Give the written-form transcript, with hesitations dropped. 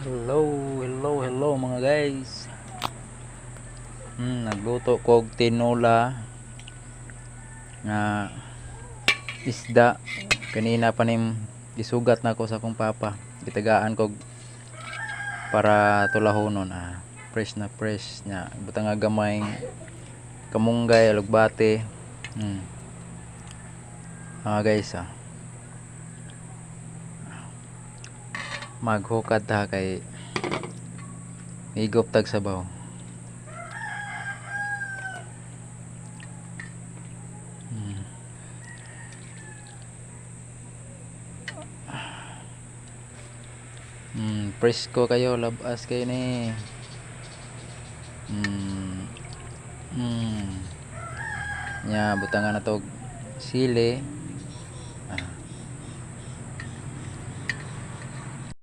Hello, hello mga guys. Nagluto kog tinola nga isda. Kanina pa nim isugat na ko sa akong papa. Gitagaan kog para tulahonon. Fresh na fresh nya. Butang nga gamay kamunggay, alugbate. Guys, maghukad ta kay higop tag sabaw. Presko kayo, labas kayo ni. Nya butangan na to sili.